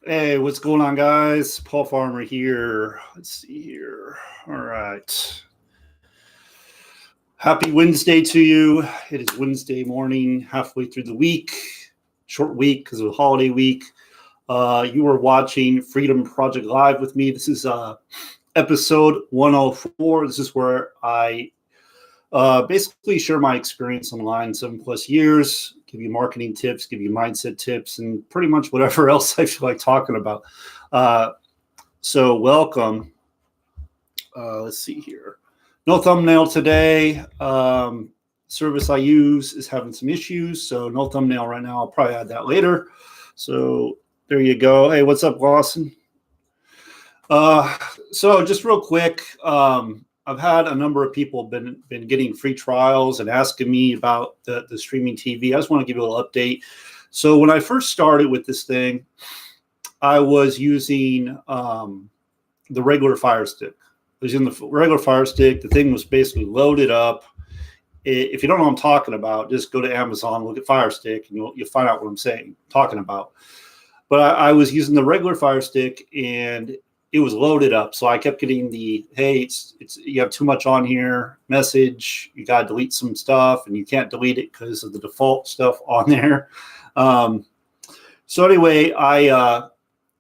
Hey, what's going on, guys? Paul Farmer here. Let's see here. All right. Happy Wednesday to you. It is Wednesday morning, halfway through the week. Short week because of the holiday week. You are watching Freedom Project Live with me. This is episode 104. This is where I basically share my experience online 7+ years, give you marketing tips, give you mindset tips, and pretty much whatever else I feel like talking about. So welcome. Let's see here. No thumbnail today. Service I use is having some issues, so no thumbnail right now. I'll probably add that later. So there you go. Hey, what's up, Lawson? So just real quick, I've had a number of people been getting free trials and asking me about the streaming TV. I just want to give you a little update. So when I first started with this thing, I was using the regular Fire Stick. I was using the regular Fire Stick. The thing was basically loaded up. If you don't know what I'm talking about, just go to Amazon, look at Fire Stick, and you'll find out what I'm talking about. But I was using the regular Fire Stick, and it was loaded up. So I kept getting the, hey, it's you have too much on here message. You got to delete some stuff, and you can't delete it because of the default stuff on there. So anyway, I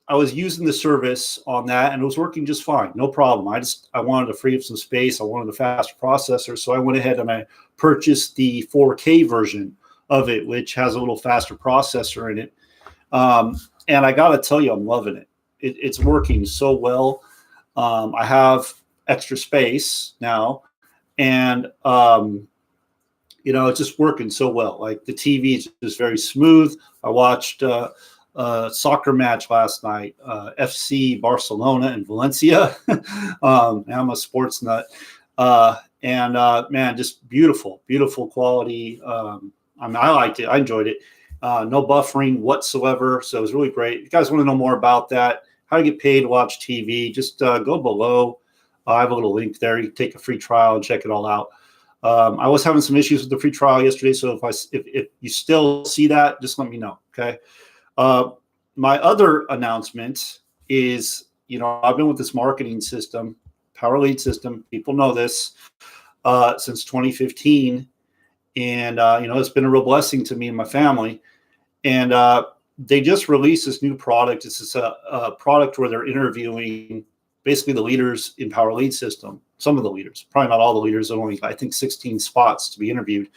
was using the service on that, and it was working just fine, no problem. I wanted to free up some space. I wanted a faster processor, so I went ahead and I purchased the 4K version of it, which has a little faster processor in it. And I got to tell you, I'm loving it. It's working so well. I have extra space now, and it's just working so well. Like the TV is just very smooth. I watched a soccer match last night, FC Barcelona and Valencia. I'm a sports nut, and man, just beautiful quality. I liked it. I enjoyed it. No buffering whatsoever, so it was really great. If you guys want to know more about that, how to get paid to watch TV, just go below. I have a little link there. You can take a free trial and check it all out. I was having some issues with the free trial yesterday, so if you still see that, just let me know, okay? My other announcement is, I've been with this marketing system, PowerLead system. People know this since 2015, and it's been a real blessing to me and my family. And they just released this new product. It's just a product where they're interviewing basically the leaders in PowerLead system. Some of the leaders, probably not all the leaders. Only I think 16 spots to be interviewed.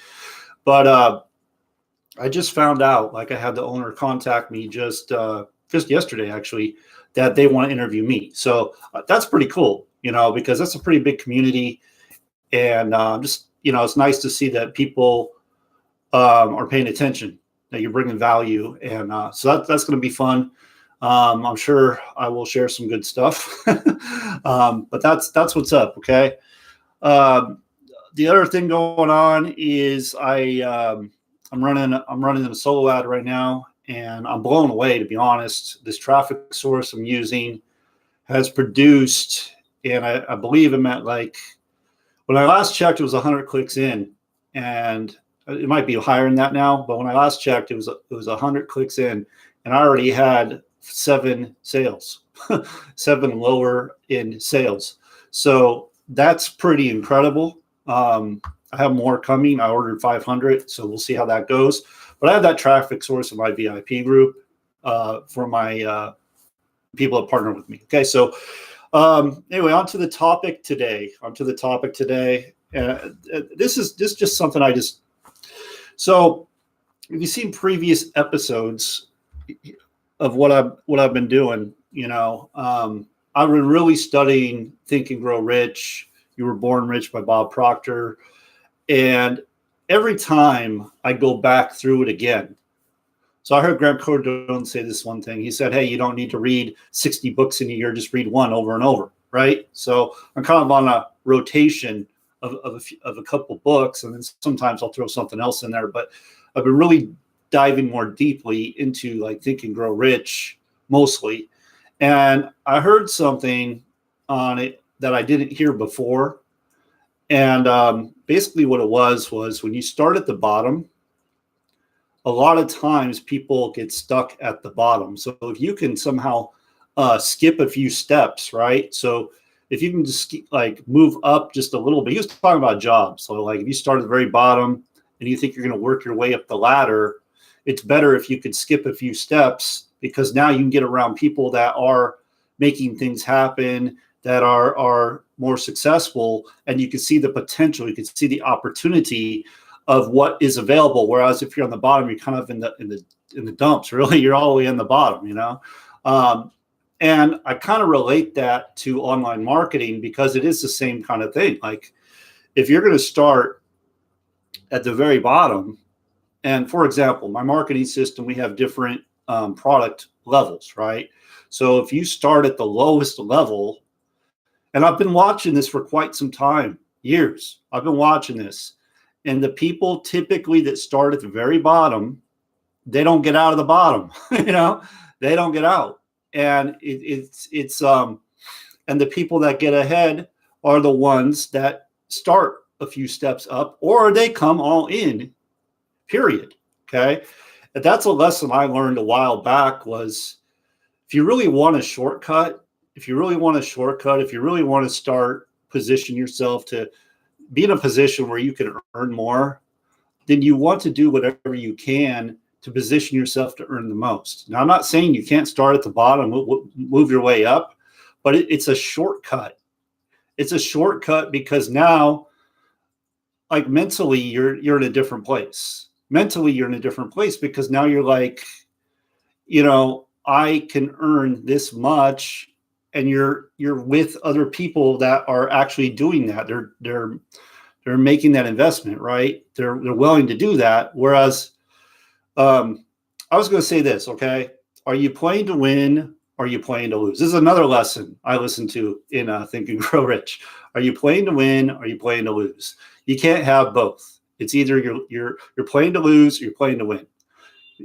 But I just found out, like I had the owner contact me just yesterday, actually, that they want to interview me. So that's pretty cool, because that's a pretty big community. And it's nice to see that people are paying attention, that you're bringing value. And so that's going to be fun. I'm sure I will share some good stuff. But that's what's up, okay? The other thing going on is I'm running a solo ad right now, and I'm blown away, to be honest. This traffic source I'm using has produced, and I believe I'm at, like, when I last checked, it was 100 clicks in, and it might be higher than that now. But when I last checked, it was 100 clicks in, and I already had 7 sales, 7 lower in sales. So that's pretty incredible. I have more coming. I ordered 500, so we'll see how that goes. But I have that traffic source in my VIP group for my people that partner with me. Okay, so anyway, on to the topic today. This is just something I just. So, if you've seen previous episodes of what I've been doing, I've been really studying Think and Grow Rich. You Were Born Rich by Bob Proctor. And every time I go back through it again. So I heard Grant Cardone say this one thing. He said, hey, you don't need to read 60 books in a year. Just read one over and over, right? So I'm kind of on a rotation of a couple books, and then sometimes I'll throw something else in there. But I've been really diving more deeply into, like, Think and Grow Rich mostly. And I heard something on it that I didn't hear before. And basically what it was when you start at the bottom, a lot of times people get stuck at the bottom. So if you can somehow skip a few steps, right? So if you can just like move up just a little bit, he was talking about jobs. So like if you start at the very bottom and you think you're going to work your way up the ladder, it's better if you could skip a few steps, because now you can get around people that are making things happen, that are more successful, and you can see the potential, you can see the opportunity of what is available. Whereas if you're on the bottom, you're kind of in the dumps. Really, you're all the way in the bottom, you know. And I kind of relate that to online marketing, because it is the same kind of thing. Like if you're going to start at the very bottom, and for example, my marketing system, we have different product levels, right? So if you start at the lowest level, and I've been watching this for quite some time, years, I've been watching this, and the people typically that start at the very bottom, they don't get out of the bottom, you know, they don't get out. And and the people that get ahead are the ones that start a few steps up, or they come all in, period. Okay. And that's a lesson I learned a while back, was if you really want a shortcut, if you really want to start position yourself to be in a position where you can earn more, then you want to do whatever you can to position yourself to earn the most. Now, I'm not saying you can't start at the bottom, move your way up, but it's a shortcut. It's a shortcut because now, like mentally, you're in a different place. Mentally, you're in a different place because now you're like, you know, I can earn this much, and you're with other people that are actually doing that. They're making that investment, right? They're willing to do that. Whereas, I was going to say this, okay? Are you playing to win? Or are you playing to lose? This is another lesson I listened to in Think and Grow Rich. Are you playing to win? Or are you playing to lose? You can't have both. It's either you're playing to lose or you're playing to win.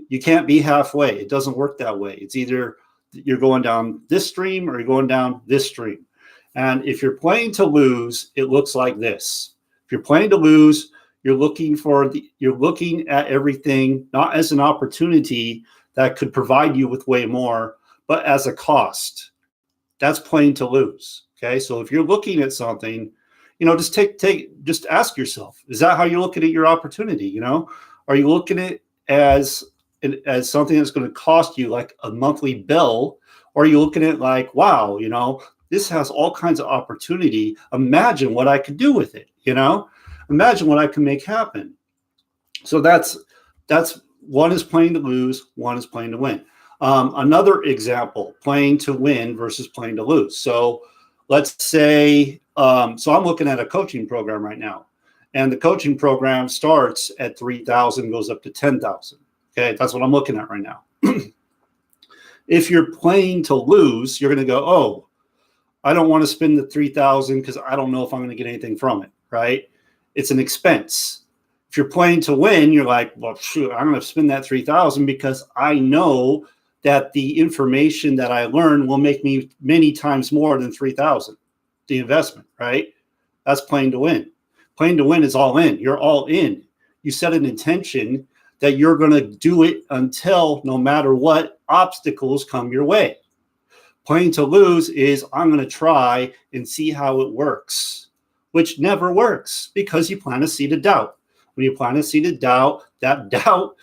You can't be halfway. It doesn't work that way. It's either you're going down this stream or you're going down this stream. And if you're playing to lose, it looks like this. If you're playing to lose, you're looking at everything not as an opportunity that could provide you with way more, but as a cost. That's playing to lose. Okay. So if you're looking at something, you know, just ask yourself, is that how you're looking at your opportunity? You know, are you looking at it as something that's going to cost you like a monthly bill? Or are you looking at it like, wow, you know, this has all kinds of opportunity. Imagine what I could do with it. You know, imagine what I can make happen. So that's one is playing to lose, one is playing to win. Another example, playing to win versus playing to lose. So let's say, so I'm looking at a coaching program right now, and the coaching program starts at 3,000, goes up to 10,000. Okay, that's what I'm looking at right now. If you're playing to lose, you're going to go, oh, I don't want to spend the 3,000 because I don't know if I'm going to get anything from it, right? It's an expense. If you're playing to win, you're like, well, shoot, I'm going to spend that 3,000 because I know that the information that I learn will make me many times more than 3,000, the investment, right? That's playing to win. Playing to win is all in. You're all in. You set an intention that you're going to do it until no matter what obstacles come your way. Playing to lose is I'm going to try and see how it works, which never works because you plant a seed of doubt. When you plant a seed of doubt, that doubt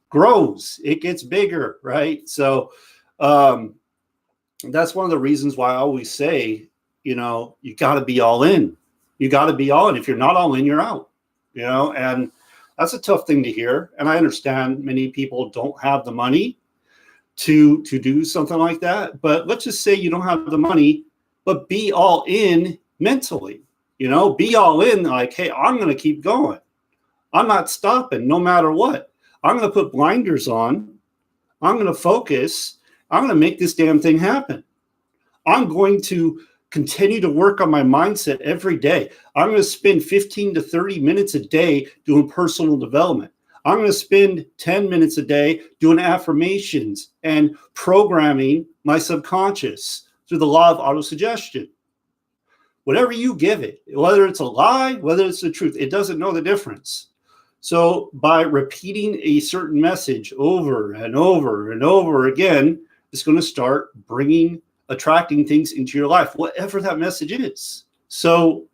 grows, it gets bigger, right? So that's one of the reasons why I always say, you know, you got to be all in. You got to be all in. If you're not all in, you're out, you know, and that's a tough thing to hear. And I understand many people don't have the money to do something like that. But let's just say you don't have the money, but be all in mentally, you know, be all in like, hey, I'm going to keep going. I'm not stopping no matter what. I'm going to put blinders on. I'm going to focus. I'm going to make this damn thing happen. I'm going to continue to work on my mindset every day. I'm going to spend 15 to 30 minutes a day doing personal development. I'm going to spend 10 minutes a day doing affirmations and programming my subconscious through the law of autosuggestion. Whatever you give it, whether it's a lie, whether it's the truth, it doesn't know the difference. So by repeating a certain message over and over and over again, it's going to start attracting things into your life, whatever that message is. So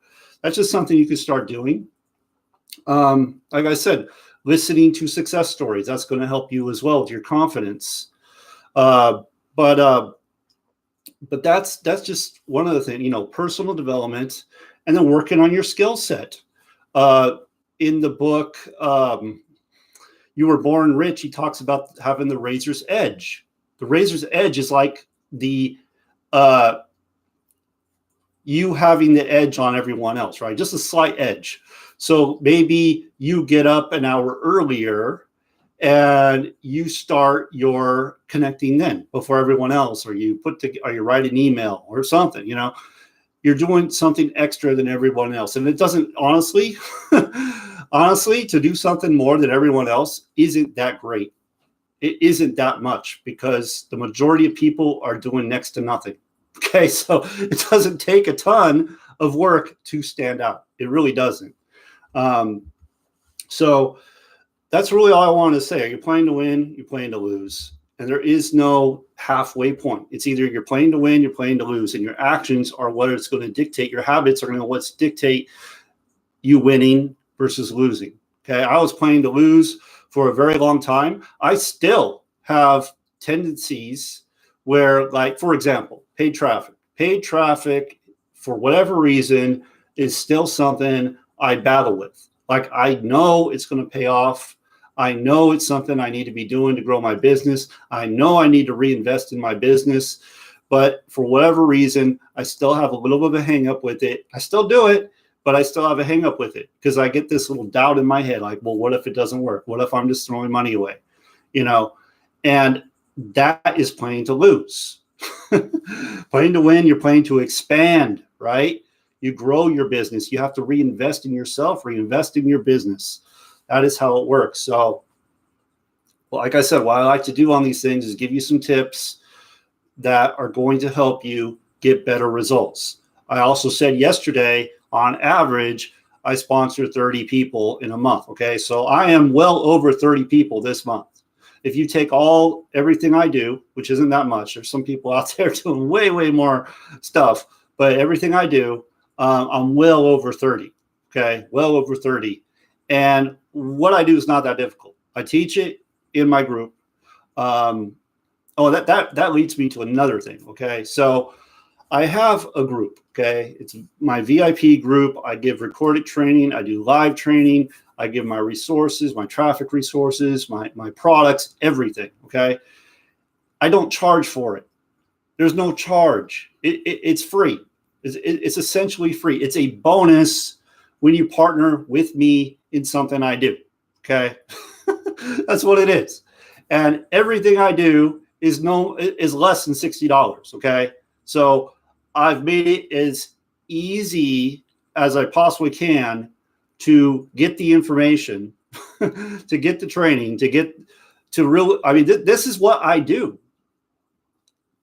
that's just something you can start doing. Like I said, listening to success stories, that's going to help you as well with your confidence. But that's just one of the things, personal development, and then working on your skill set. In the book, You Were Born Rich, he talks about having the razor's edge. The razor's edge is like you having the edge on everyone else, right? Just a slight edge. So maybe you get up an hour earlier and you start your connecting then before everyone else, or you write an email or something, you're doing something extra than everyone else. And it doesn't, honestly, to do something more than everyone else isn't that great. It isn't that much, because the majority of people are doing next to nothing. Okay, so it doesn't take a ton of work to stand out. It really doesn't. So that's really all I want to say. You're playing to win, you're playing to lose. And there is no halfway point. It's either you're playing to win, you're playing to lose. And your actions are what it's going to dictate. Your habits are going to dictate you winning versus losing. Okay, I was playing to lose for a very long time. I still have tendencies where, like, for example, paid traffic, for whatever reason, is still something I battle with. Like, I know it's going to pay off. I know it's something I need to be doing to grow my business. I know I need to reinvest in my business. But for whatever reason, I still have a little bit of a hang up with it. I still do it, but I still have a hang up with it, because I get this little doubt in my head, like, well, what if it doesn't work? What if I'm just throwing money away? And that is playing to lose. Playing to win, you're playing to expand, right? You grow your business. You have to reinvest in yourself, reinvest in your business. That is how it works. So, well, like I said, what I like to do on these things is give you some tips that are going to help you get better results. I also said yesterday, on average, I sponsor 30 people in a month. Okay, so I am well over 30 people this month. If you take everything I do, which isn't that much, there's some people out there doing way, way more stuff, but everything I do, I'm well over 30. Okay, well over 30. And what I do is not that difficult. I teach it in my group. That leads me to another thing. Okay, so I have a group. Okay, it's my VIP group. I give recorded training. I do live training. I give my resources, my traffic resources, my products, everything. Okay, I don't charge for it. There's no charge. It's free. It's essentially free. It's a bonus when you partner with me in something I do. Okay, that's what it is. And everything I do is less than $60. Okay, so I've made it as easy as I possibly can to get the information, to get the training, this is what I do.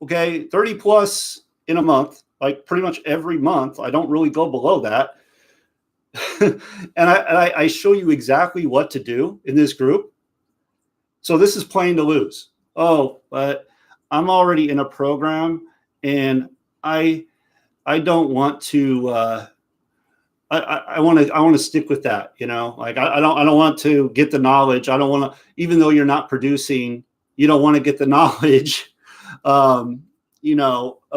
Okay, 30 plus in a month, like pretty much every month. I don't really go below that. And I show you exactly what to do in this group. So this is playing to lose. Oh, but I'm already in a program, and I don't want to. I want to stick with that. Like I don't want to get the knowledge. I don't want to, even though you're not producing, you don't want to get the knowledge, of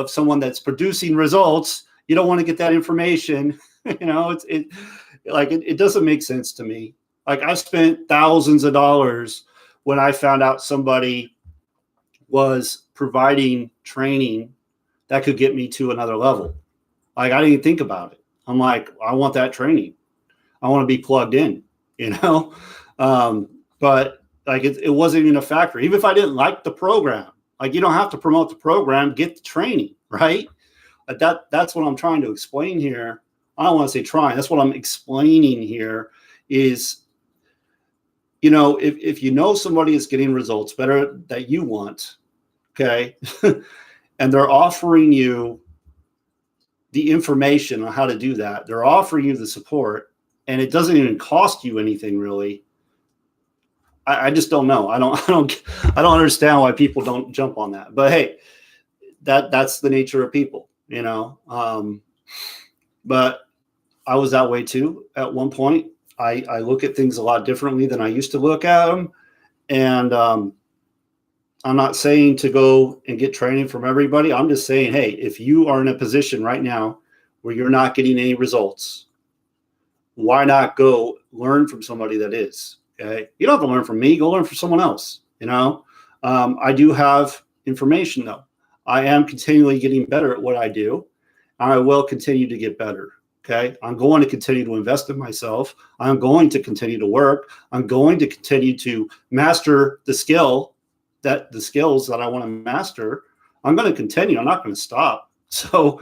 someone that's producing results. You don't want to get that information. It doesn't make sense to me. Like, I spent thousands of dollars when I found out somebody was providing training that could get me to another level. Like, I didn't think about it. I'm like, I want that training. I want to be plugged in, but like, it wasn't even a factor. Even if I didn't like the program, like, you don't have to promote the program, get the training, right? That's what I'm trying to explain here. I don't want to say trying. That's what I'm explaining here is, if somebody is getting results better that you want, okay, and they're offering you the information on how to do that, they're offering you the support, and it doesn't even cost you anything really, I just don't know. I don't understand why people don't jump on that. But hey, that's the nature of people, you know. But I was that way too at one point. I look at things a lot differently than I used to look at them. And I'm not saying to go and get training from everybody. I'm just saying, hey, if you are in a position right now where you're not getting any results, why not go learn from somebody that is? Okay. You don't have to learn from me. Go learn from someone else. You know, I do have information though. I am continually getting better at what I do. And I will continue to get better. Okay. I'm going to continue to invest in myself. I'm going to continue to work. I'm going to continue to master the skills that I want to master. I'm going to continue. I'm not going to stop. So,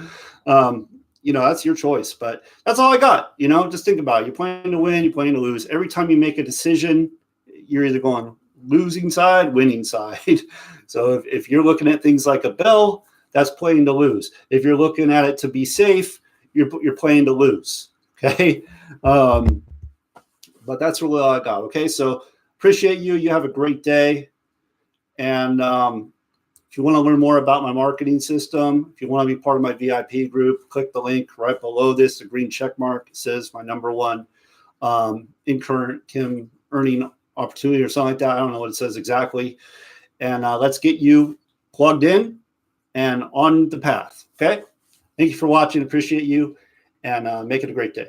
you know, that's your choice, but that's all I got. You know, just think about it. You're playing to win, you're playing to lose. Every time you make a decision, you're either going losing side, winning side. So if you're looking at things like a bell, that's playing to lose. If you're looking at it to be safe, you're playing to lose. Okay. But that's really all I got. Okay. So appreciate you. You have a great day. And if you want to learn more about my marketing system, if you want to be part of my VIP group, click the link right below this, the green check mark. It says my #1 in current Kim earning opportunity or something like that. I don't know what it says exactly. And let's get you plugged in and on the path. Okay. Thank you for watching. Appreciate you. And make it a great day.